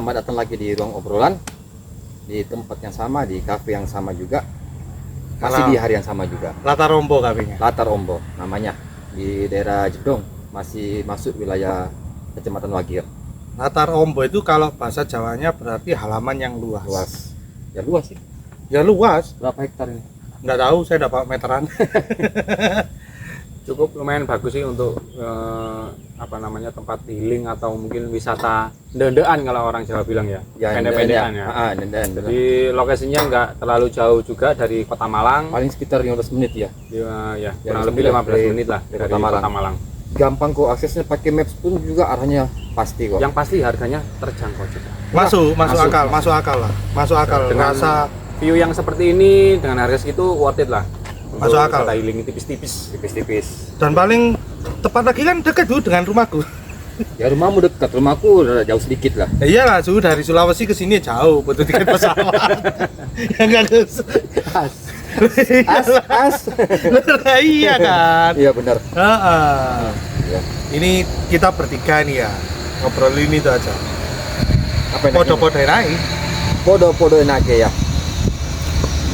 selamat datang lagi di ruang obrolan, di tempat yang sama, di kafe yang sama juga, masih di hari yang sama juga. Latar Ombo kafenya. Latar Ombo namanya, di daerah Jedong, masih masuk wilayah Kecamatan Wagir. Latar Ombo itu kalau bahasa Jawanya berarti halaman yang luas. Luas, ya luas sih. Ya luas. Berapa hektar ini? Nggak tahu, saya dapat meteran. Cukup lumayan bagus sih untuk tempat healing atau mungkin wisata dendean kalau orang Jawa bilang ya, pendek-pendekan ya. Dendean. Jadi lokasinya nggak terlalu jauh juga dari Kota Malang. Paling sekitar 15 menit ya. Ya kurang lebih 15 menit lah dari Kota Malang. Gampang kok aksesnya, pakai maps pun juga arahnya pasti kok. Yang pasti harganya terjangkau juga. Masuk akal lah. Masuk akal. Dengan Rasa view yang seperti ini dengan harga segitu worth it lah. Masuk akal. Wisata healing tipis-tipis. dan paling tepat lagi kan dekat dulu dengan rumahku. Ya rumahmu dekat, rumahku jauh sedikit lah. Ya iyalah, suhu dari Sulawesi ke sini jauh, butuh tiket pesawat. Ya enggak As. Iya kan? Iya benar. Ya. Ini kita bertiga nih ya, ngobrolin itu aja. Apa enaknya? Podo-podo naik. Podo enaknya ya.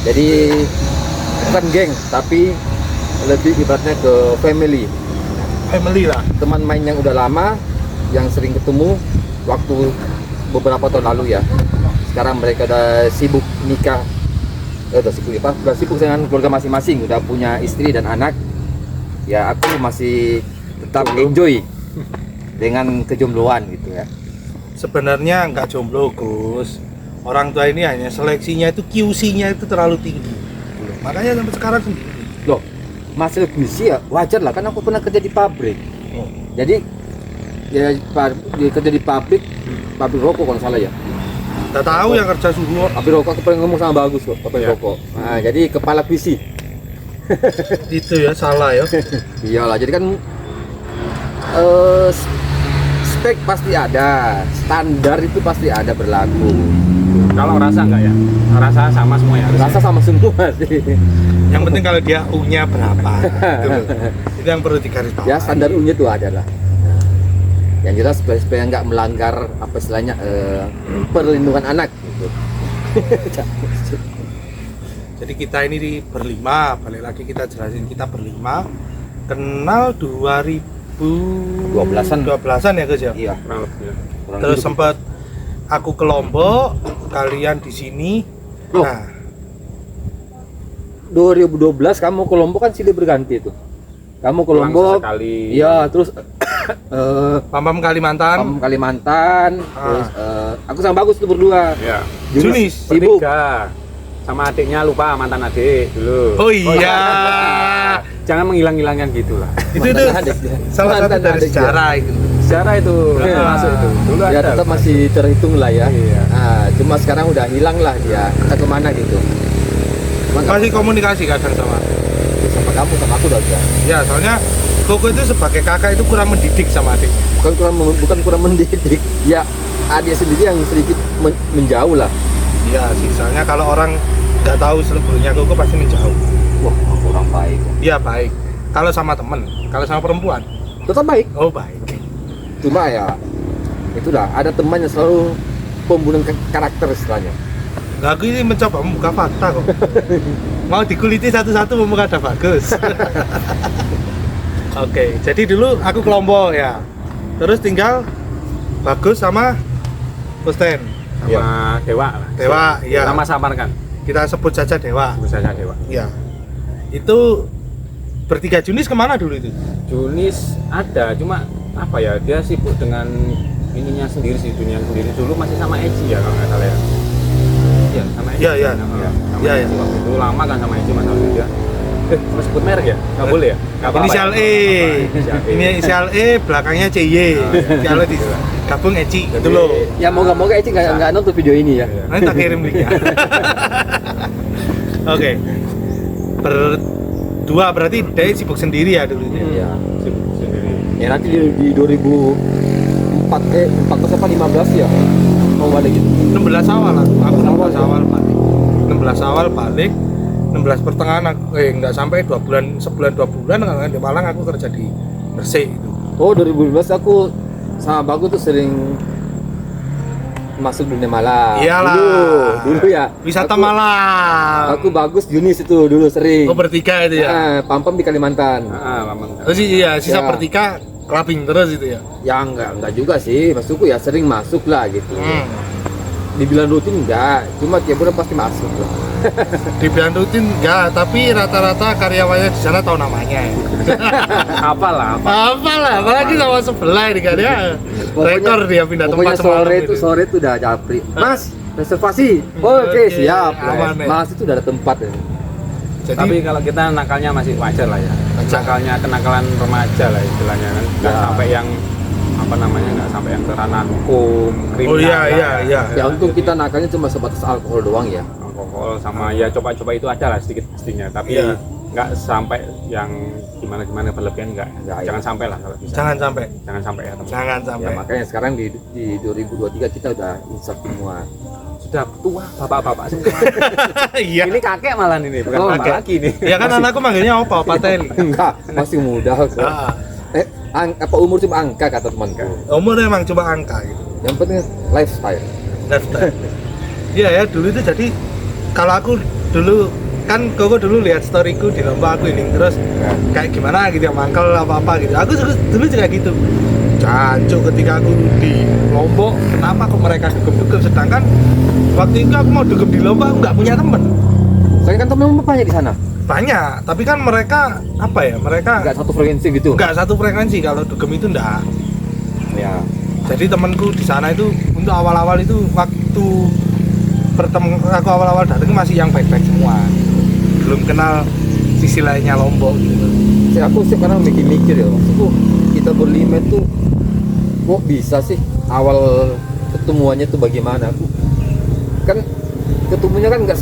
Jadi bukan geng, tapi lebih ibaratnya ke family lah. Teman main yang udah lama, yang sering ketemu waktu beberapa tahun lalu ya. Sekarang mereka udah sibuk nikah, udah sibuk dengan keluarga masing-masing, udah punya istri dan anak. Ya aku masih tetap enjoy dengan kejombloan gitu ya. Sebenarnya nggak jomblo, Gus. Orang tua ini hanya seleksinya itu QC-nya itu terlalu tinggi. Makanya sampai sekarang sendiri. Loh, masalah gizi ya wajar lah, kan aku pernah kerja di pabrik. Jadi ya kerja di pabrik rokok kalau salah ya. Nggak tahu yang kerja suruh. Pabrik rokok aku pernah ngomong sama bagus kok, pabrik rokok. Nah, jadi kepala visi. Itu ya salah ya. Iyalah, jadi kan spek pasti ada, standar itu pasti ada berlaku. Kalau rasa enggak ya? Rasa sama semua ya? Rasa sama semua sih. Yang penting kalau dia U-nya berapa. Itu yang perlu digarisbawahi. Ya standar U-nya itu adalah. Yang jelas supaya nggak melanggar apa istilahnya perlindungan anak gitu. Jadi kita ini berlima, balik lagi kita jelasin, kita berlima kenal 2012-an ya Gus ya? Iya. Terus sempat aku ke Lombok, kalian di sini. Loh. Nah, 2012 kamu ke Lombok kan silih berganti itu. Kamu ke Lombok, iya, terus Pam Kalimantan. Terus aku sama Bagus itu berdua. Iya. Junis sibuk. Sama adiknya, lupa mantan adik dulu. Oh iya. Jangan menghilang-hilangkan gitulah. Itu salah satu dari sejarah itu. Sejarah itu masuk itu. Dulu Ya ada. tetap masih terhitung lah ya. Iya. Nah, cuma sekarang udah hilang lah dia. Entah kemana gitu. Masih komunikasi kadang sama kamu sama aku udah enggak. ya, soalnya Koko itu sebagai kakak itu kurang mendidik sama adiknya. Bukan kurang mendidik. Ya adik sendiri yang sedikit menjauh lah. Iya sih, soalnya kalau orang nggak tahu selebihnya Koko pasti menjauh. Wah, kurang baik. Iya baik. Kalau sama temen, kalau sama perempuan Tetap baik. oh baik. Cuma ya itulah, ada teman yang selalu pembunuhan karakter istilahnya. Nah, aku ini mencoba membuka fakta kok. Mau dikuliti satu-satu membuka ada bagus. Oke, jadi dulu aku ke Lombok ya. Terus tinggal Bagus sama Kusten. Sama Dewa lah. Dewa, iya. Nama samarkan. Kita sebut saja Dewa. Sebut saja Dewa. Iya. Itu bertiga Junis kemana dulu itu? Junis ada, cuma apa ya, dia sibuk dengan ininya sendiri sih, dunia sendiri. Dulu masih sama Eci ya kalau nggak salah ya. Iya, sama Eci. Iya. Sama Iya, Eci. Waktu itu lama kan sama Eci masalah dia. Mau sebut merek ya? Nggak boleh ya? Nggak apa-apa Inisial ya? E. Inisial E. Inisial E, belakangnya CY. Kalau digabung Eci gitu loh. Ya moga-moga Eci nggak nonton video ini ya. Iya. Nanti tak kirim linknya. Oke. Berdua berarti dia sibuk sendiri ya dulu. Iya. Sibuk sendiri. Ya nanti di 2004 14 apa 15 ya. Mau balik gitu. 16 awal lah. Aku 16 awal balik. 16 awal balik. 16 pertengahan aku, nggak sampai 2 bulan, sebulan 2 bulan kan di Malang aku kerja di Gresik itu. Oh 2015 aku sama Bagus tuh sering masuk dunia malam. Iyalah. Dulu ya. Wisata Aku- malam. Aku bagus Junis itu dulu sering. Oh, bertiga itu ya. Pam-pam di Kalimantan. Lama. Terus iya, sisa Ya. bertiga clubbing terus itu ya. Ya enggak juga sih. Maksudku ya sering masuk lah gitu. Dibilang rutin enggak, cuma tiap bulan pasti masuk lah. Dibilang rutin enggak, tapi rata-rata karyawannya di sana tahu namanya ya. Apalah. Apalah, apalagi sama sebelah ini kan ya. Rekor dia pindah Pokoknya tempat semalam sore itu udah japri. Mas, reservasi. Oke, Oke, siap. aman ya. Mas itu udah ada tempat ya. Jadi Tapi kalau kita nakalnya masih wajar lah ya. Wajar. Nakalnya kenakalan remaja lah istilahnya kan. Nggak Ya. sampai yang apa namanya, nggak sampai yang ke ranah hukum, kriminal. Oh iya, lah iya, ya. iya. Ya untung kita nakalnya cuma sebatas alkohol doang ya. Alkohol sama ya coba-coba itu ada lah sedikit pastinya. Tapi Iya. nggak sampai yang gimana berlebihan nggak. Ya, ya. Jangan sampai lah kalau bisa. jangan sampai. Jangan sampai ya teman. Jangan Ya sampai. makanya sekarang di 2023 kita udah insaf semua. Sudah tua bapak-bapak semua. Iya. Ini kakek malah ini bukan Oh, bapak kakek. lagi nih. Ya kan anakku manggilnya apa? Pateli. Enggak, masih muda kok. Ah, Apa umur cuma angka kata temanku. umur emang cuma angka gitu. Yang penting lifestyle. Lifestyle. Iya ya, dulu itu jadi kalau aku dulu kan koko dulu lihat storyku di lomba aku ini terus Ya. kayak gimana gitu ya mangkel apa gitu. Aku dulu juga gitu. Cancuk ketika aku di Lombok, kenapa kok mereka dugem-dugem sedangkan waktu itu aku mau dugem di Lombok aku nggak punya temen. Saya kan temen banyak di sana. Banyak, tapi kan mereka apa ya? Mereka Enggak satu frekuensi gitu. nggak satu frekuensi kalau dugem itu enggak. Ya. Jadi temanku di sana itu untuk awal-awal itu waktu aku awal-awal datang masih yang baik-baik semua. Belum kenal sisi lainnya Lombok gitu. Aku sih karena mikir-mikir ya. Maksudku kita berlima tuh kok bisa sih awal ketemuannya tuh bagaimana? Aku kan ketemunya kan nggak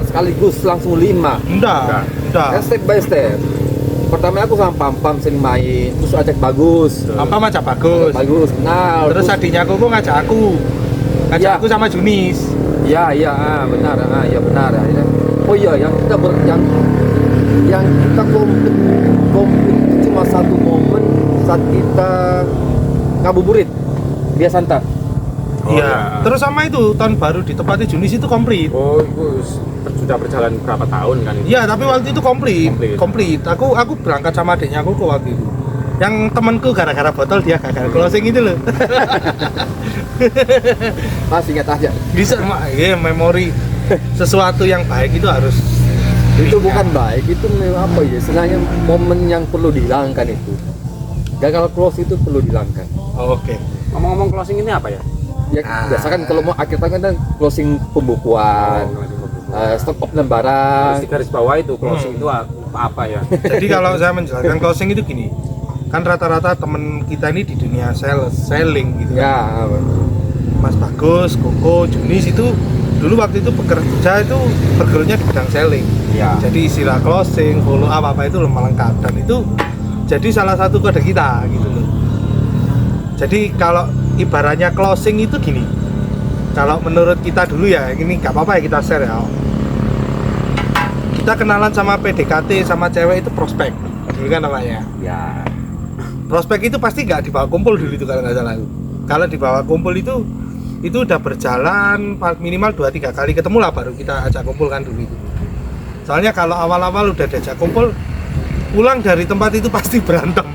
sekaligus langsung 5. Enggak. Kan step by step. Pertama aku sama Pam sering main, terus ajak bagus. Apa macam bagus. Bagus, kenal. Terus adiknya Koko ngajak aku. Ngajak Ya. aku sama Junis. Ya, benar, ya benar. Akhirnya, oh iya, yang kita yang kita komplit itu cuma satu momen saat kita ngabuburit di Santa. Oh, Iya. ya. Terus sama itu tahun baru di tempatnya Junis itu komplit. Oh, itu sudah berjalan berapa tahun kan itu? Iya, tapi waktu itu komplit. Komplit. Komplit. Aku berangkat sama adiknya aku waktu itu. Yang temanku gara-gara botol dia gagal closing itu loh. Masih ingat aja. Bisa ya memori sesuatu yang baik itu harus Itu bukan baik, itu apa ya? Istilahnya momen yang perlu dihilangkan itu. Gagal close itu perlu dihilangkan. Oh, oke. Ngomong-ngomong closing ini apa ya? Ya biasa kan kalau mau akhir tahun kan closing pembukuan, stok of lembaran. Terus di garis bawah itu closing Hmm. itu apa ya? Jadi kalau saya menjelaskan closing itu gini. Kan rata-rata temen kita ini di dunia selling gitu. Ya, Mas Bagus, Koko, Junis itu dulu waktu itu bekerja itu bergeraknya di bidang selling. ya. Jadi istilah closing, follow up apa itu lemah lengkap dan itu jadi salah satu kode kita gitu loh. Jadi kalau ibaratnya closing itu gini. Kalau menurut kita dulu ya, ini nggak apa-apa ya kita share ya. Kita kenalan sama PDKT sama cewek itu prospek, dulu kan namanya. Ya. Prospek itu pasti nggak dibawa kumpul dulu itu kalau nggak salah. Kalau dibawa kumpul itu udah berjalan minimal 2-3 kali ketemu lah baru kita ajak kumpul kan dulu itu. Soalnya kalau awal-awal udah diajak kumpul, pulang dari tempat itu pasti berantem.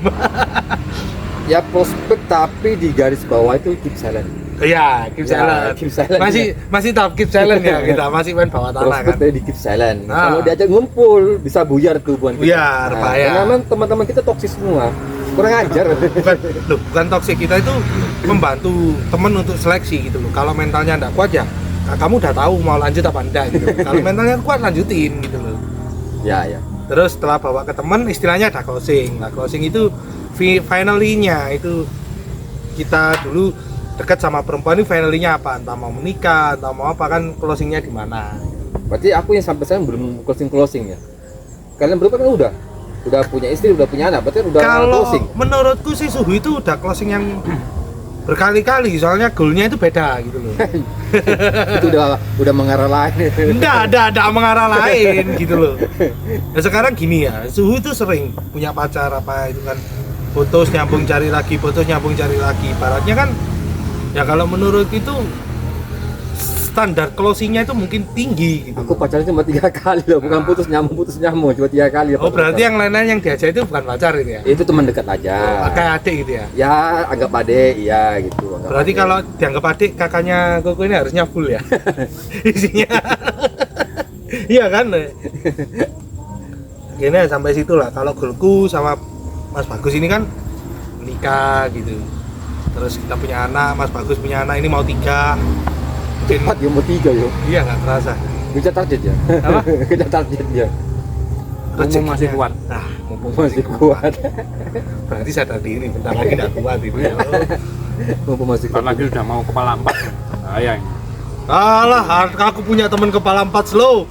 Ya prospek tapi di garis bawah itu keep silent. Iya, keep Ya, silent. keep silent, Masih tetap keep silent ya kita, masih main bawah tanah Prospek kan. tadi di keep silent. Ah. Kalau diajak ngumpul bisa buyar tuh hubungan kita. Buyar, bahaya. Karena memang teman-teman kita toksis semua. Kurang ajar. Bukan toksik, kita itu membantu temen untuk seleksi gitu loh. Kalau mentalnya enggak kuat ya, nah, kamu udah tahu mau lanjut apa enggak gitu. Kalau mentalnya kuat lanjutin gitu loh. Ya. Terus setelah bawa ke temen istilahnya ada closing. Nah, closing itu finally-nya itu kita dulu dekat sama perempuan ini finally-nya apa? Entah mau menikah, entah mau apa kan closingnya di mana. Berarti aku yang sampai sekarang belum closing ya. Kalian berdua kan udah punya istri, udah punya anak, berarti udah Kalau closing. menurutku sih Suhu itu udah closing yang berkali-kali, soalnya goalnya itu beda gitu loh. Itu udah mengarah lain. Enggak ada mengarah lain gitu loh. Nah sekarang gini ya, Suhu itu sering punya pacar apa itu kan, putus nyambung cari lagi, putus nyambung cari lagi. Ibaratnya kan ya kalau menurut itu standar closingnya itu mungkin tinggi gitu. Aku pacaran cuma 3 kali loh, bukan putus nyambung cuma 3 kali. Oh berarti yang lain-lain yang diajak itu bukan pacar itu ya? itu teman dekat aja. Kayak adik gitu ya? Ya anggap adik, iya gitu. Anggap Berarti adik. kalau dianggap adik kakaknya Koko ini harusnya full ya? Isinya. Iya kan? Gini sampai situ lah. Kalau goalku sama Mas Bagus ini kan nikah gitu. Terus kita punya anak, Mas Bagus punya anak ini mau 3. Mungkin cepat ya mau 3 yo. iya nggak terasa. Kejar target ya. Apa? Kejar target ya. Mumpung masih kuat. Nah, mumpung Masih kuat. berarti sadar diri bentar lagi nggak kuat ini. Mumpung masih Bentar kuat. lagi udah mau kepala 4. Bahaya ini. Alah, aku punya teman kepala 4 slow.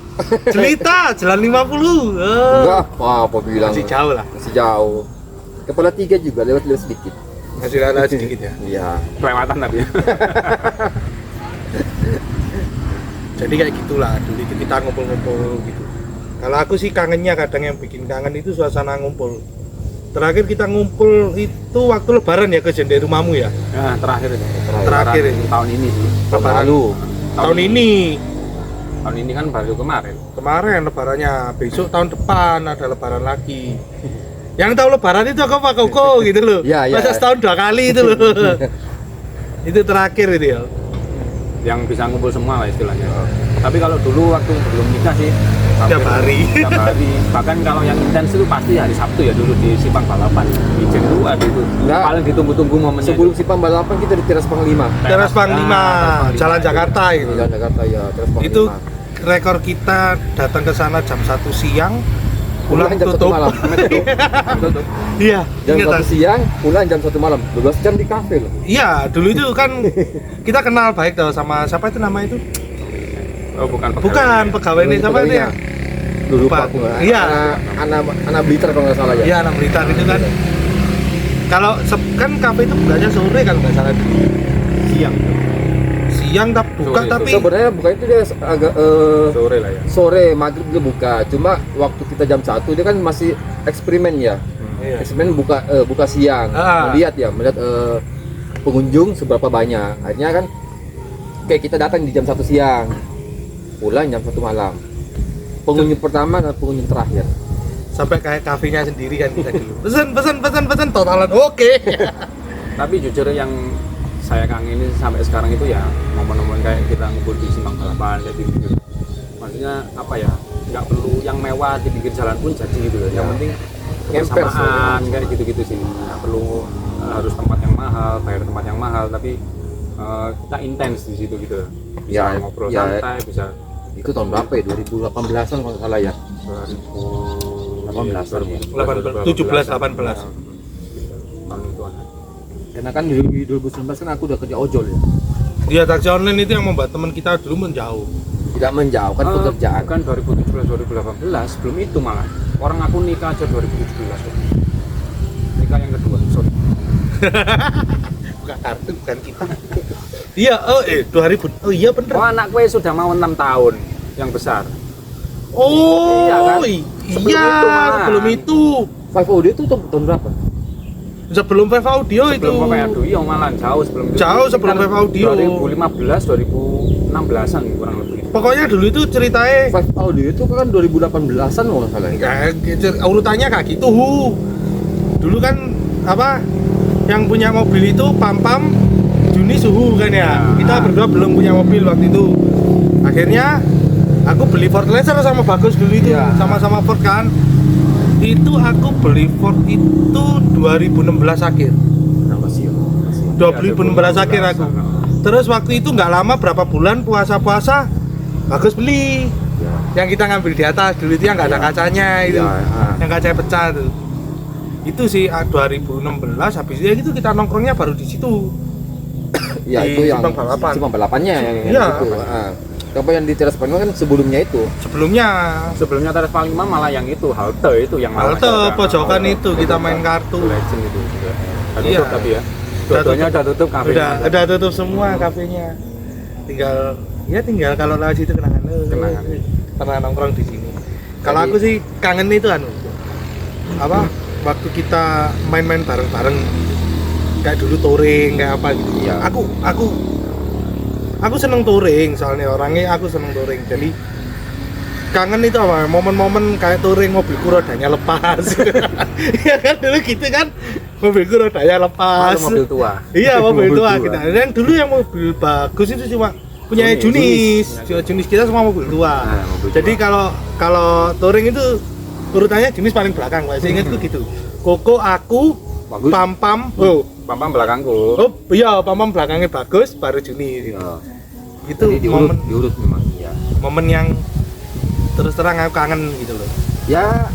Jelita, jalan 50. Enggak, apa bilang. Masih jauh lah. Masih jauh. Kepala 3 juga lewat sedikit. Masih ada sedikit ya. Iya. Kelewatan tapi ya. Jadi kayak gitulah, dulu itu kita ngumpul-ngumpul gitu. Kalau aku sih kangennya, kadang yang bikin kangen itu suasana ngumpul. Terakhir kita ngumpul itu waktu lebaran ya, kejadian dari rumahmu ya. Nah, terakhir itu. Terakhir Lebaran ini. tahun ini sih. Tahun lalu. Tahun ini. Tahun ini kan baru kemarin. Kemarin lebarannya, besok tahun depan ada lebaran lagi. Yang tahu lebaran itu apa Koko gitu loh. Iya, iya. Masa setahun 2 kali itu loh. Itu terakhir itu ya. Yang bisa ngumpul semua lah istilahnya. Tapi kalau dulu waktu belum nikah sih Tiap hari. Tiap hari. Bahkan kalau yang intens itu pasti hari Sabtu ya dulu di Simpang Balapan. Ijen itu ada itu. Enggak. Paling ditunggu-tunggu momennya. Sebelum Simpang Balapan kita di Teras Panglima. Teras Panglima, Panglima. Jalan Jakarta Di itu. Jalan Jakarta ya, Teras Panglima. Itu rekor kita datang ke sana jam 1 siang, pulang jam 1 tutup. malam. Tutup. Iya, Jam ingat 1 siang, pulang jam 1 malam. 12 jam di kafe loh. iya, dulu itu kan kita kenal baik tuh sama siapa itu nama itu? Oh, bukan Bukan pegawai ini siapa itu ya? Dulu Lupa. aku nggak. Iya. Anak Blitar kalau nggak salah ya. Iya, anak Blitar itu kan. Kalau kan kafe itu bukanya sore kalau nggak salah. siang. Siang tapi buka Sore. tapi Sebenarnya buka itu dia agak Sore lah ya. sore maghrib dia buka. Cuma waktu kita jam 1 dia kan masih eksperimen ya. Iya. Eksperimen buka siang. Ah. Melihat pengunjung seberapa banyak. Akhirnya kan kayak kita datang di jam 1 siang. Pulang jam 1 malam. Pengunjung pertama dan pengunjung terakhir. sampai kayak kafenya sendiri kan kita dulu. Pesan totalan oke. Tapi jujur yang saya kangenin sampai sekarang itu ya momen-momen kayak kita ngumpul di Simpang Balapan kayak gitu. Maksudnya apa ya? Nggak perlu yang mewah di pinggir jalan pun jadi gitu loh. Yang penting Ngemper kebersamaan kayak gitu-gitu sih. Nggak perlu harus tempat yang mahal, bayar tempat yang mahal, tapi kita intens di situ gitu. Bisa Ya, ngobrol ya. santai, bisa Itu tahun berapa ya? 2018-an kalau nggak salah ya. 2018 17 18. tahun itu ada. Karena kan di 2019 kan aku udah kerja ojol ya. Dia taksi online itu yang membuat teman kita dulu menjauh. Tidak menjauhkan pekerjaan. Bukan 2017 2018, belum itu malah. Orang aku nikah aja 2017. Nikah yang kedua, sorry. Bukan kartu, bukan kita. Iya, 2000. Oh iya bener. Oh, anak gue sudah mau 6 tahun yang besar. Oh, Iya kan? Sebelum iya, itu, Mas. sebelum itu. Five Audio itu tahun berapa? Sebelum Five Audio itu. Sebelum Papa Audio malah jauh sebelum itu. Jauh sebelum Five Audio. 2015 2016-an kurang lebih. Pokoknya dulu itu ceritanya Five Audio itu kan 2018-an kalau nggak salah ya. urutannya kayak gitu. Dulu kan apa yang punya mobil itu Pam Juni Suhu kan ya. Kita berdua belum punya mobil waktu itu. Akhirnya aku beli Ford Laser sama Bagus dulu itu, Iya. sama-sama Ford kan. Itu aku beli Ford itu 2016 akhir. Nah, masih. 2016 akhir aku. Terus waktu itu nggak lama berapa bulan puasa-puasa Bagus beli. Ya. Yang kita ngambil di atas dulu itu yang nggak ada Iya. kacanya itu. Ya, Yang kacanya pecah tuh. Itu sih 2016 habis itu kita nongkrongnya baru di situ. Ya Di itu yang Simpang Balapan. Simpang Balapannya yang Iya. itu. Kalau yang di Teras Panglima kan sebelumnya itu. Sebelumnya Sebelumnya Teras Panglima malah yang itu halte itu yang malah halte ada- pojokan halte. itu kita main kartu. Legend itu juga. Udah Iya. tutup tapi ya. Udah Dua-duanya tutup. udah tutup kafe. Udah tutup semua kafenya. Tinggal kalau lewat situ kenangan. Kenangan. Pernah nongkrong di sini. Kalau Jadi- aku sih kangen itu apa? Waktu kita main-main bareng-bareng kayak dulu touring kayak apa gitu. Iya. Aku Aku seneng touring, soalnya orangnya aku seneng touring. Jadi kangen itu apa? Momen-momen kayak touring mobilku rodanya lepas. Iya kan dulu gitu kan. Mobilku rodanya lepas. Mobil tua. Iya, mobil Mobil tua tua. kita. Dan dulu yang mobil bagus itu cuma punya Junis. Junis kita semua mobil tua. Nah, mobil Jadi tua. kalau touring itu urutannya Junis paling belakang, Pak. Saya ingatku gitu. Koko, aku, Bagus. Pam-pam. Oh, Pampang belakangku. iya, Pam-pam belakangnya bagus, baru Junis. Ya. Itu Jadi diurut, momen diurut memang. Ya. momen yang terus terang aku kangen gitu loh. Ya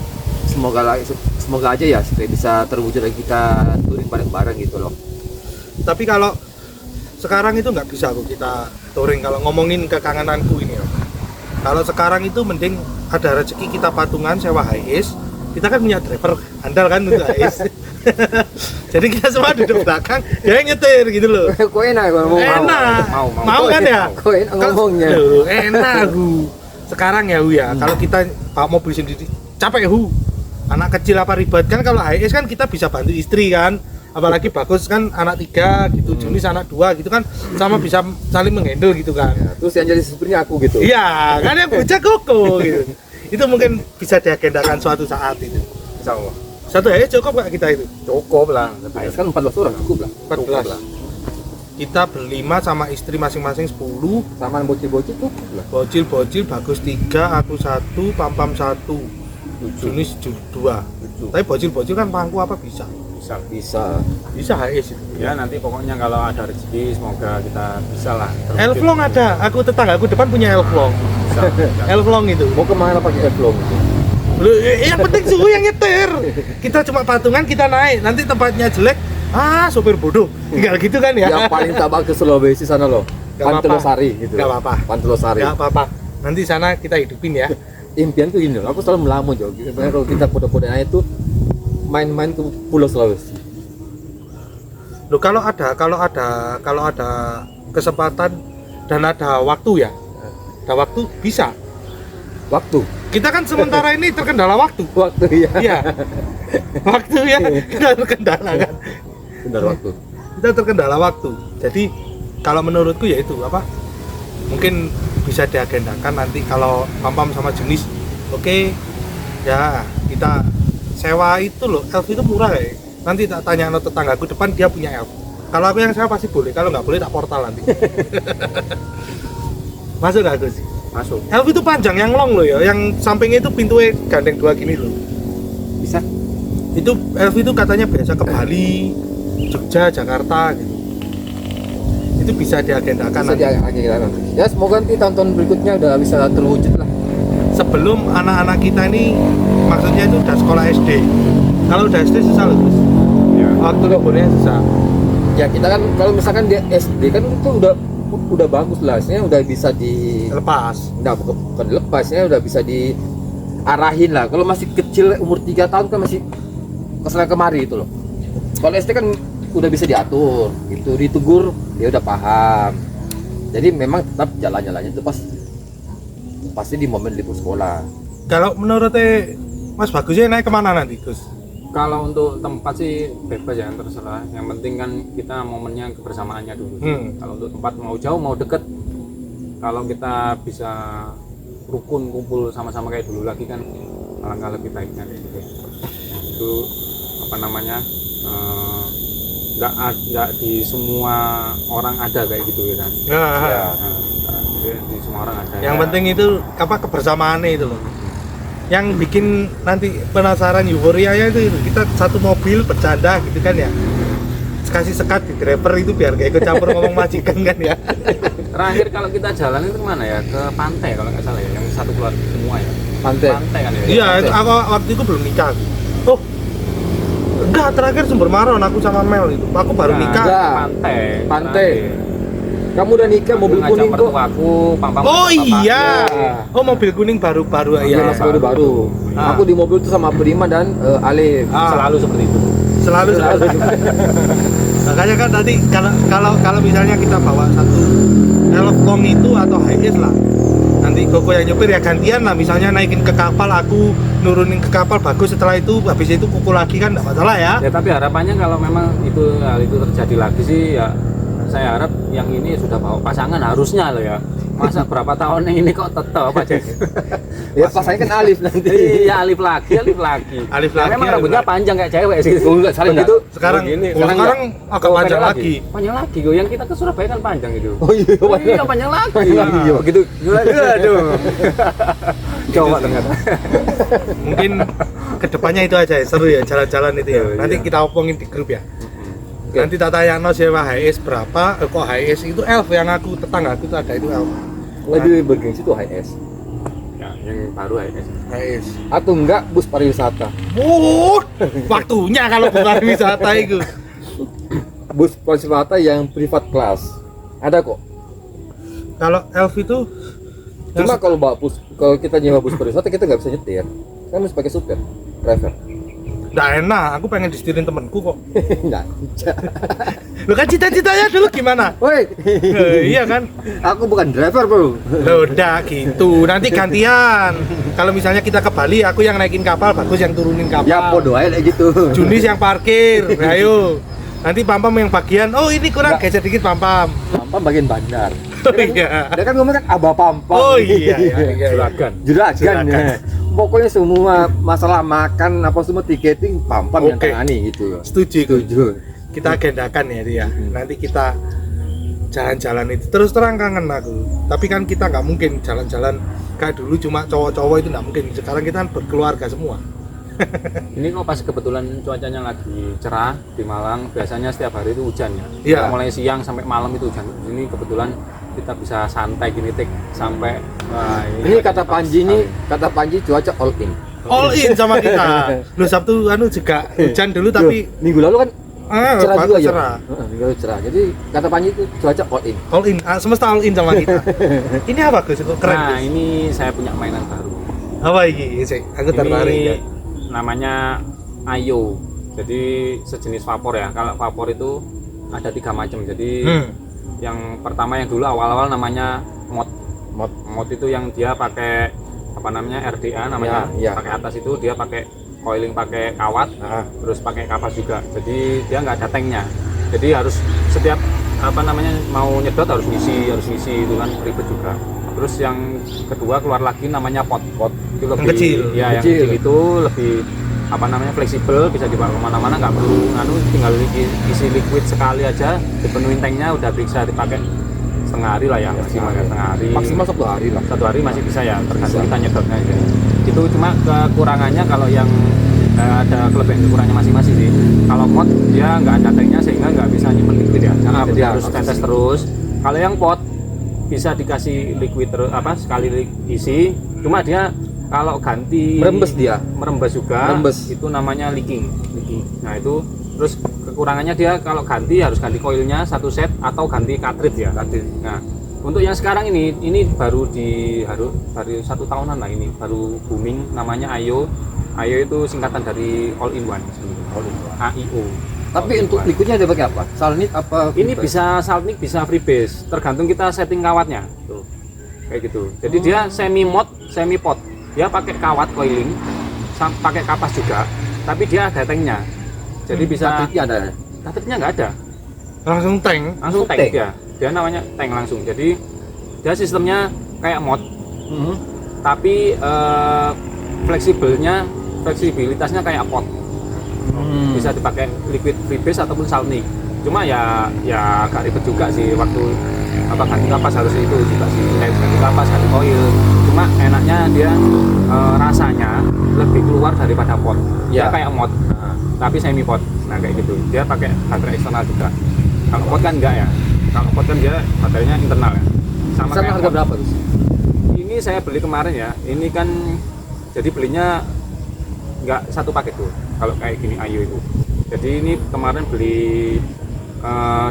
semoga aja ya supaya bisa terwujud lagi kita touring bareng-bareng gitu loh. Tapi kalau sekarang itu nggak bisa kok kita touring kalau ngomongin kekangenanku ini ya. Kalau sekarang itu mending ada rezeki kita patungan sewa HIS. Kita kan punya driver andal kan untuk HIS. Jadi kita semua duduk belakang, dia yang nyetir gitu loh. Kok enak kalau mau. Enak. Mau kan ya? Kok enak ngomongnya. Loh, enak Hu. Sekarang ya Hu ya, kalau kita bawa mobil sendiri capek Hu. Anak kecil apa ribet kan, kalau HIS kan kita bisa bantu istri kan. Apalagi bagus kan anak 3 gitu, Junis anak 2 gitu kan, sama bisa saling menghandle gitu kan. Ya, terus yang jadi supirnya aku gitu. Iya, kan yang bocah koko gitu. Itu mungkin bisa diagendakan suatu saat itu. Insya Allah. Satu HIS cukup nggak kita itu? Cukup lah. Nah, kan 14 orang aku bilang. 14. Kita berlima sama istri masing-masing 10. Sama bocil-bocil cukup lah. Bocil bagus 3, aku 1, Pam-pam 1, Junis 2. Tapi bocil kan pangku apa bisa? Bisa. Bisa. HIS itu. Ya nanti pokoknya kalau ada rezeki semoga kita bisa lah. Elflong ada, aku tetanggaku depan punya Elflong. Bisa. Elflong itu. Mau kemana pakai vlog gitu? Loh, yang penting suhu yang nyetir. Kita cuma patungan, kita naik. Nanti tempatnya jelek, sopir bodoh. Tinggal gitu kan ya. Yang paling tabak ke Sulawesi sana loh. Gak apa-apa. Pantelosari gitu. Gak apa-apa. Pantelosari. Gak apa-apa. Nanti sana kita hidupin ya. Impian tuh gini loh, aku selalu melamun Jo. Sebenarnya kalau kita kode-kode aja tuh main-main ke Pulau Sulawesi. Loh, kalau ada kesempatan dan ada waktu ya. Ada waktu bisa. Waktu. Kita kan sementara ini terkendala waktu. Waktu ya. Iya. Waktu ya, kita terkendala kan. Benar waktu. Kita terkendala waktu. Jadi kalau menurutku ya itu apa? Mungkin bisa diagendakan nanti kalau Pam-pam sama Junis. Oke. Ya, kita sewa itu loh, elf itu murah ya. Nanti tak tanya sama tetanggaku depan dia punya elf. Kalau aku yang sewa pasti boleh, kalau nggak boleh tak portal nanti. Masuk nggak Gus? Masuk. Elf itu panjang yang long loh ya, yang sampingnya itu pintunya gandeng 2 gini loh. Bisa. Itu elf itu katanya biasa ke Bali, Jogja, Jakarta gitu. Itu bisa diagendakan Bisa nanti. nanti. Ya semoga nanti tahun-tahun berikutnya udah bisa terwujud lah. Sebelum anak-anak kita ini, maksudnya itu udah sekolah SD. Kalau udah SD susah loh Gus. Ya. Waktu liburnya susah. Ya kita kan kalau misalkan dia SD kan itu udah bagus lah, sebenarnya udah bisa Lepas. bukan dilepasnya udah bisa diarahin lah. Kalau masih kecil umur 3 tahun kan masih kesana kemari itu loh. Kalau SD kan udah bisa diatur, gitu ditegur dia udah paham. Jadi memang tetap jalan-jalannya itu pasti di momen libur sekolah. Kalau menurut Mas Bagusnya naik kemana nanti Gus? Kalau untuk tempat sih bebas ya, terserah. Yang penting kan kita momennya kebersamaannya dulu. Kalau untuk tempat mau jauh mau deket, kalau kita bisa rukun kumpul sama-sama kayak dulu lagi kan alangkah lebih baiknya gitu. Itu apa namanya? Nggak di semua orang ada kayak gitu kan. Nah, Di semua orang ada. yang ya. penting itu apa kebersamaannya itu loh. Yang bikin nanti penasaran euforianya itu kita satu mobil bercanda gitu kan ya. Kasih sekat di driver itu biar gak ikut campur ngomong majikan kan ya. Terakhir kalau kita jalan itu kemana ya? Ke pantai kalau nggak salah ya, yang satu keluarga semua ya. Pantai. Pantai kan ya. Iya, itu aku waktu itu belum nikah. Oh. Enggak, terakhir Sumber Maron aku sama Mel itu. Aku baru Nah, nikah. Enggak. Pantai. Pantai. Kamu udah nikah mobil Aku ngajak kuning kok. mertuaku, Pam-pam Oh sama bapaknya. iya. Ya. Oh, mobil kuning baru Iya, ya. masih baru. Ah. Aku di mobil tuh sama Prima dan Alif. Selalu seperti itu. Selalu. Makanya kan tadi kalau misalnya kita bawa satu elflong itu atau HIS lah. Nanti Koko yang nyopir ya gantian lah, misalnya naikin ke kapal, aku nurunin ke kapal, bagus, setelah itu habis itu kuku lagi kan enggak masalah ya. Ya tapi harapannya kalau memang hal itu terjadi lagi sih ya saya harap yang ini sudah bawa pasangan harusnya loh ya. Masa berapa tahun ini kok tetap aja. Ya pasangan kan Alif nanti. Iya, alif lagi. Alif Ya, lagi, memang alif rambutnya lagi. panjang kayak cewek sih. Oh enggak, salah Begitu Sekarang begini. sekarang agak panjang lagi. Panjang lagi kok. Yang kita ke Surabaya kan panjang itu. Oh iya, Iya, panjang lagi. Panjang lagi, iya. Begitu. Aduh. Coba ternyata. Mungkin kedepannya itu aja ya, seru ya jalan-jalan itu ya. Oh, Nanti iya. kita omongin di grup ya. Oke. Nanti tak tanya no sewa HS berapa, kok HS itu elf yang aku tetangga aku tuh ada itu elf. Lebih bergengsi tuh HS. Ya, yang baru HS. HS. Atau enggak bus pariwisata. Waktunya kalau bukan wisata itu. Bus pariwisata yang privat kelas. Ada kok. Kalau elf itu Cuma kalau bawa bus, kalau kita nyewa bus pariwisata kita nggak bisa nyetir. Kan mesti pakai supir, driver. nggak enak, aku pengen disetirin temenku kok. Nggak bisa. Lu kan cita-citanya dulu gimana? Woi, Iya kan? aku bukan driver bro. Loh, udah gitu. Nanti gantian. Kalau misalnya kita ke Bali, aku yang naikin kapal, bagus yang turunin kapal. Ya podo aja kayak gitu. Junis yang parkir. Ayo. Nanti Pampam yang bagian. Oh, ini kurang geser dikit Pampam. Pampam bagian bandar. Oh iya. Dia kan ngomong kan Abah Pampam. Oh iya, iya. Juragan. Juragan. Juragan. Ya. Pokoknya semua masalah makan apa semua tiketing Pampam yang Oke. tangani gitu. Setuju. Setuju. Kita agendakan ya dia. Nanti kita jalan-jalan itu. Terus terang kangen aku. Tapi kan kita nggak mungkin jalan-jalan kayak dulu cuma cowok-cowok itu nggak mungkin. Sekarang kita kan berkeluarga semua. Ini kok pas kebetulan cuacanya lagi cerah di Malang, biasanya setiap hari itu hujan ya. Iya. Mulai siang sampai malam itu hujan. Ini kebetulan kita bisa santai gini tik sampai wah, Ini kata Panji nih, kata Panji cuaca all in. All in sama kita. Lu Sabtu juga hujan dulu tapi Loh, minggu lalu kan cerah juga ya. cerah. Minggu lalu cerah. Jadi kata Panji itu cuaca all in. All in, semesta all in sama kita. Ini apa Gus? Kok keren. Nah, Gus? ini saya punya mainan baru. Apa ini? Sik, aku tertarik ya. Ini namanya Ayo. Jadi sejenis vapor ya. Kalau vapor itu ada 3 macam. Jadi yang pertama yang dulu awal-awal namanya mod itu yang dia pakai apa namanya RDA namanya. Ya, ya. Pakai atas itu dia pakai coiling pakai kawat, Nah, terus pakai kapas juga. Jadi dia nggak ada tanknya. Jadi harus setiap apa namanya mau nyedot harus ngisi itu kan ribet juga. Terus yang kedua keluar lagi namanya pot itu lebih kecil. ya yang Kecil. kecil itu lebih apa namanya fleksibel, bisa dibawa kemana-mana, nggak perlu tinggal isi liquid sekali aja dipenuhin tanknya udah bisa dipakai setengah hari lah ya, maksimal setengah hari, maksimal 1 hari lah. 1 hari masih bisa ya, tergantung kita nyedotnya aja. Itu cuma kekurangannya kalau yang ada kelebihan kekurangannya masing-masing sih. Kalau mod dia nggak ada tanknya sehingga nggak bisa nyimpen liquid ya, jadi benar, harus tetes terus. Kalau yang pot bisa dikasih liquid terus sekali isi, cuma dia kalau ganti merembes juga, itu namanya leaking. Nah itu terus kekurangannya dia kalau ganti harus ganti koilnya 1 set atau ganti cartridge ya. Nah untuk yang sekarang ini baru baru 1 tahunan lah, ini baru booming, namanya Ayo itu singkatan dari all in one sebenarnya. AIO. Tapi untuk liquidnya ada pakai apa? Salnit apa? Ini bisa saltnik, bisa freebase, tergantung kita setting kawatnya. Tuh. Kayak gitu. Jadi dia semi pot. Dia pakai kawat coiling, pakai kapas juga, tapi dia ada tanknya. Jadi bisa Salnitnya ada. cartridge-nya nggak ada. Langsung tank. Langsung tank tank. dia. Dia namanya tank langsung. Jadi dia sistemnya kayak mod, tapi fleksibilitasnya kayak pot. Bisa dipakai liquid freebase ataupun saltnik. Cuma ya agak ribet juga sih waktu ganti kapas harus itu juga sih, ganti kapas, ganti koil. Cuma enaknya dia rasanya lebih keluar daripada pot. Dia Ya. kayak mod, tapi semi pot. Nah kayak gitu. Dia pakai baterai eksternal juga. Kalau pot kan enggak ya. Kalau pot kan dia baterainya internal ya. Sama Sana kayak harga mod. berapa Gus? Ini saya beli kemarin ya. Ini kan jadi belinya nggak satu paket tuh. Kalau kayak gini Ayo itu. Jadi ini kemarin beli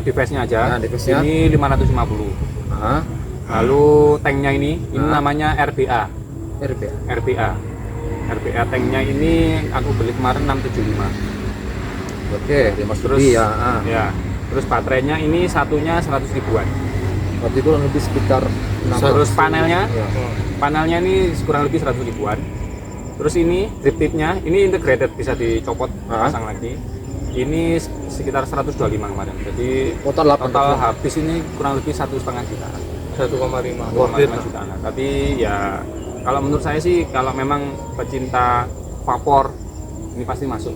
device-nya aja. Nah, device-nya. Ini 550. Nah, Lalu tanknya ini namanya RBA. RBA tanknya ini aku beli kemarin 675. oke, 5 Terus ya. ya. Terus baterainya ini satunya 100 ribuan. Berarti kurang lebih sekitar 600. Terus panelnya Ya. Panelnya ini kurang lebih 100 ribuan. Terus ini drip tipnya ini integrated, bisa dicopot, pasang lagi. Ini sekitar 125 kemarin. Jadi Total 8 total habis ini kurang lebih 1,5 jutaan. 1,5 1,5 jutaan. Tapi ya kalau menurut saya sih kalau memang pecinta vapor ini pasti masuk.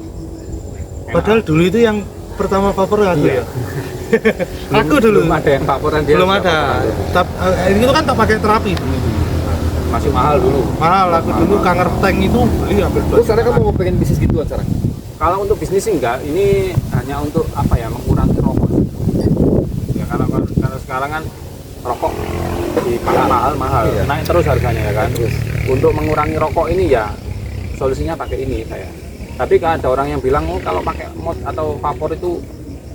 Enak. Padahal dulu itu yang pertama vapor aku Iya. ya. Aku dulu belum ada yang vaporan dia. belum sudah ada. vaporan. Itu kan tak pakai terapi dulu. Masih mahal dulu. Mahal, aku dulu kanker tank itu beli hampir Terus sekarang kamu mau pengen bisnis gituan sekarang? Kalau untuk bisnis sih enggak, ini hanya untuk apa ya, mengurangi rokok. Ya kalau sekarang kan rokok di mahal, Iya. naik terus harganya ya kan. Terus untuk mengurangi rokok ini ya solusinya pakai ini saya. Tapi kalau ada orang yang bilang kalau pakai mod atau vapor itu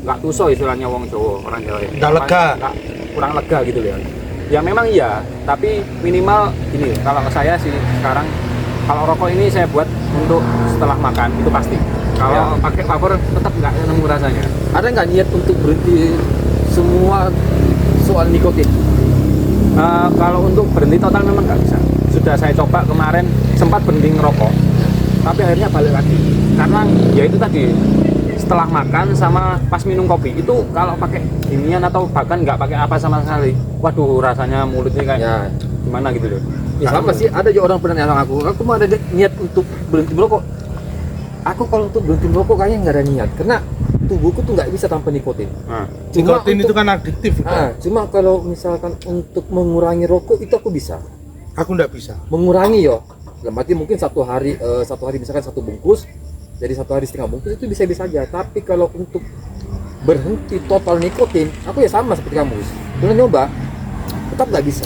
nggak tuso istilahnya wong Jawa, orang Jawa ya. Nggak lega. Nggak, kurang lega gitu ya. Ya memang iya, tapi minimal gini, kalau saya sih sekarang kalau rokok ini saya buat untuk setelah makan itu pasti. Kalau pakai vapor tetap nggak nemu rasanya. Ada nggak niat untuk berhenti semua soal nikotin? Kalau untuk berhenti total memang nggak bisa. Sudah saya coba kemarin sempat berhenti ngerokok, tapi akhirnya balik lagi. Karena ya itu tadi setelah makan sama pas minum kopi itu kalau pakai ginian atau bahkan nggak pakai apa sama sekali, waduh rasanya mulutnya kayak Ya, gimana gitu loh. ya sama sih. Ada juga orang pernah nanya aku mau ada niat untuk berhenti merokok. Aku kalau untuk berhenti merokok kayaknya nggak ada niat, karena tubuhku tuh nggak bisa tanpa nikotin. Nah, Nikotin itu untuk- kan adiktif. Cuma kalau misalkan untuk mengurangi rokok itu aku bisa. Aku nggak bisa. Mengurangi yo. Dalam arti mungkin satu hari misalkan 1 bungkus, jadi 1 hari setengah bungkus itu bisa-bisa aja. Tapi kalau untuk berhenti total nikotin, aku ya sama seperti kamu. Pernah nyoba, tetap nggak bisa.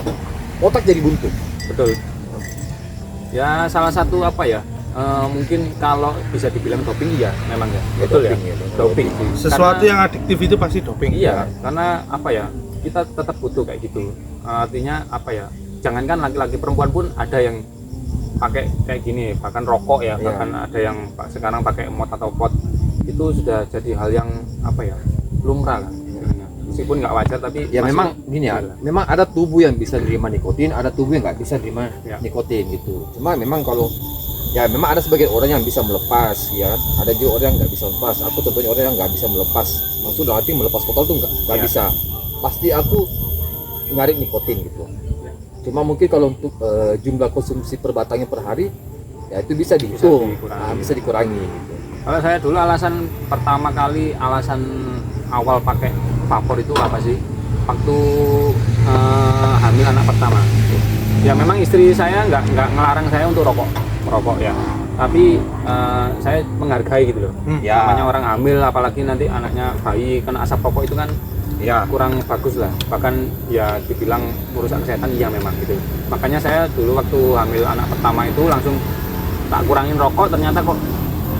Otak jadi buntu. betul. Ya salah satu apa ya? Mungkin kalau bisa dibilang doping ya memang ya. Ya, Betul doping ya. ya, Doping. Sesuatu Karena- yang adiktif itu pasti doping. Iya, karena apa ya? Kita tetap butuh kayak gitu. Artinya apa ya? Jangankan laki-laki, perempuan pun ada yang pakai kayak gini, bahkan rokok ya, Iya. bahkan ada yang sekarang pakai mod atau pot. Itu sudah jadi hal yang apa ya? Lumrah lah. Meskipun nggak wajar tapi Ya masih- memang gini ya, Iya. memang ada tubuh yang bisa nerima nikotin, ada tubuh yang nggak bisa nerima Ya. nikotin gitu. Cuma memang kalau ya memang ada sebagian orang yang bisa melepas ya, ada juga orang yang nggak bisa melepas. Aku contohnya orang yang nggak bisa melepas, maksud arti melepas total tuh nggak Ya. bisa. Pasti aku nyari nikotin gitu. Cuma mungkin kalau untuk jumlah konsumsi per batangnya per hari ya itu bisa dihitung, dikurangi. bisa dikurangi gitu. Kalau saya dulu alasan pertama kali, alasan awal pakai vapor itu apa sih? Waktu hamil anak pertama. Ya memang istri saya nggak ngelarang saya untuk merokok ya. Tapi saya menghargai gitu loh. Ya. Namanya orang hamil, apalagi nanti anaknya bayi, kena asap rokok itu kan Ya. kurang bagus lah. Bahkan ya dibilang merusak kesehatan, iya memang gitu. Makanya saya dulu waktu hamil anak pertama itu langsung tak kurangin rokok, ternyata kok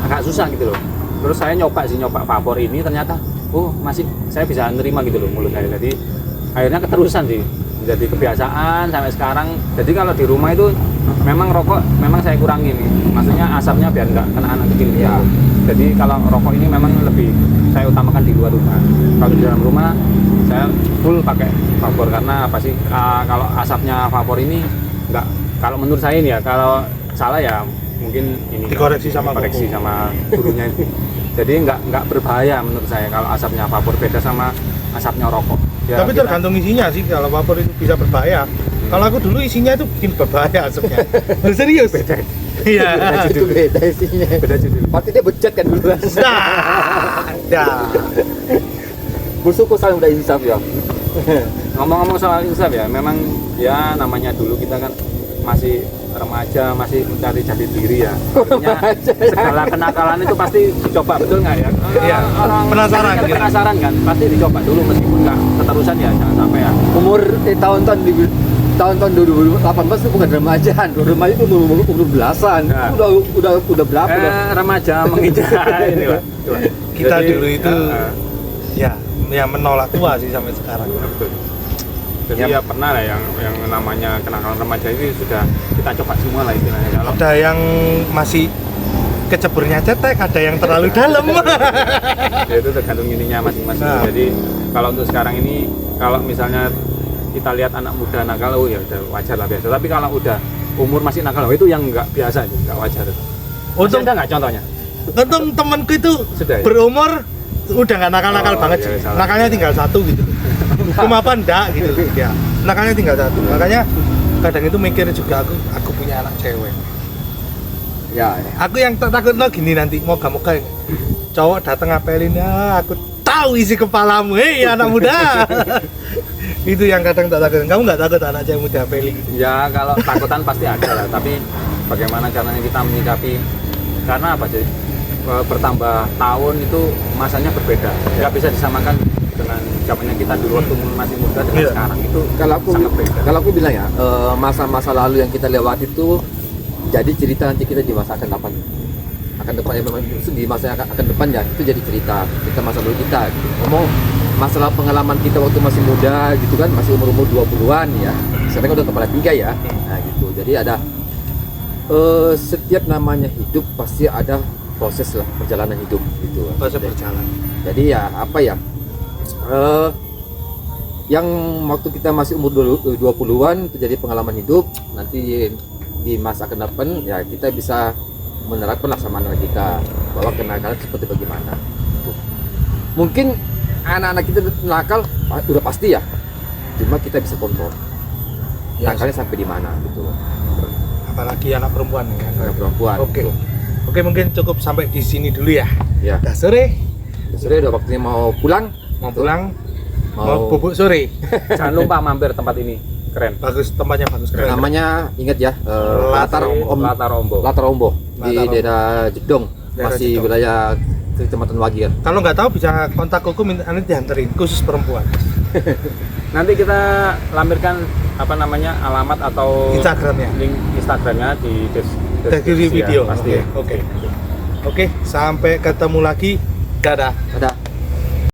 agak susah gitu loh. Terus saya nyoba vapor ini, ternyata masih saya bisa nerima gitu loh mulut saya. Jadi akhirnya keterusan sih, jadi kebiasaan sampai sekarang. Jadi kalau di rumah itu memang rokok memang saya kurangin, maksudnya asapnya biar nggak kena anak kecil ya. Jadi kalau rokok ini memang lebih saya utamakan di luar rumah. Kalau di dalam rumah saya full pakai vapor, karena apa sih, kalau asapnya vapor ini nggak, kalau menurut saya ini ya, kalau salah ya mungkin ini Dikoreksi sama koreksi Koko. sama gurunya ini. Jadi nggak berbahaya menurut saya kalau asapnya vapor, beda sama asapnya rokok. Ya, Tapi kita- tergantung isinya sih, kalau vapor itu bisa berbahaya. Kalau aku dulu isinya itu bikin berbahaya asapnya. Serius? beda Iya. Itu beda isinya. beda judul. Pasti dia becet kan duluan. Nah, Bersyukur saya udah insaf ya. Ngomong-ngomong soal insaf ya, memang ya namanya dulu kita kan masih remaja, masih mencari jati diri ya. Artinya segala kenakalan itu pasti dicoba, betul nggak ya? Iya, Orang penasaran kan gitu. penasaran kan, pasti dicoba dulu meskipun nggak keterusan ya, jangan sampai ya. Umur tahun-tahun 2018 itu bukan remajaan, remaja itu umur belasan. Ya. Udah berapa? Remaja menginjak ini lah. Kita dulu itu ya, ya menolak tua sih sampai sekarang. betul. Jadi ya pernah lah yang namanya kenakalan remaja itu sudah kita coba semua lah istilahnya. Kalau Ada yang masih keceburnya cetek, ada yang terlalu dalam. ya itu tergantung ininya masing-masing. Nah. Jadi kalau untuk sekarang ini, kalau misalnya kita lihat anak muda nakal, ya udah wajar lah, biasa. Tapi kalau udah umur masih nakal, itu yang nggak biasa, nggak wajar. Masih Untuk ada nggak contohnya? Untung temanku itu Sudah ya? berumur udah nggak nakal-nakal Oh, banget iya, sih. salah. Nakalnya tinggal satu gitu. Hukum apa enggak gitu. Ya, nakalnya tinggal satu. Makanya kadang itu mikir juga aku punya anak cewek. Ya, Aku yang takut gini nanti moga-moga cowok datang ngapelin ya aku tahu isi kepalamu, hei anak muda. Itu yang kadang tak takut. Kamu nggak takut anak cewek muda apelin? Ya kalau takutan pasti ada lah, tapi bagaimana caranya kita menyikapi, karena apa sih, bertambah tahun itu masanya berbeda, nggak bisa disamakan dengan zamannya kita dulu waktu masih muda dengan Iya. sekarang itu sangat beda. kalau aku bilang ya, masa-masa lalu yang kita lewati itu jadi cerita nanti kita di masa akan depan ya, memang itu di masa yang akan depan ya itu jadi cerita kita masa lalu kita gitu. Ngomong masalah pengalaman kita waktu masih muda gitu kan, masih umur 20-an ya, sekarang udah kepala 3 ya, nah gitu. Jadi ada setiap namanya hidup pasti ada proses lah, perjalanan hidup gitu. Proses berjalan. Jadi ya apa ya, yang waktu kita masih umur 20-an itu jadi pengalaman hidup, nanti di masa akan depan ya kita bisa menerapkan lah sama anak kita bahwa kenakalan seperti bagaimana gitu. Mungkin anak-anak kita nakal udah pasti ya, cuma kita bisa kontrol Ya, nakalnya sampai di mana gitu, apalagi anak perempuan ya. anak perempuan. Oke. gitu. Oke, mungkin cukup sampai di sini dulu ya. Ya, Udah sore, sudah udah waktunya mau pulang, mau pulang, mau bubuk sore. Jangan lupa mampir tempat ini, keren. Bagus, tempatnya bagus keren. namanya ingat ya, Latar Latar Ombo. Latar Ombo di Latar Ombo. daerah Jedong, Daerah masih Jedong. wilayah Kecamatan Wagi kan. Kalau nggak tahu bisa kontak aku, nanti dianterin khusus perempuan. Nanti kita lampirkan apa namanya alamat atau Instagramnya. link Instagramnya di Deskripsi ya, video. pasti. Oke. Oke, sampai ketemu lagi. Dadah. Ada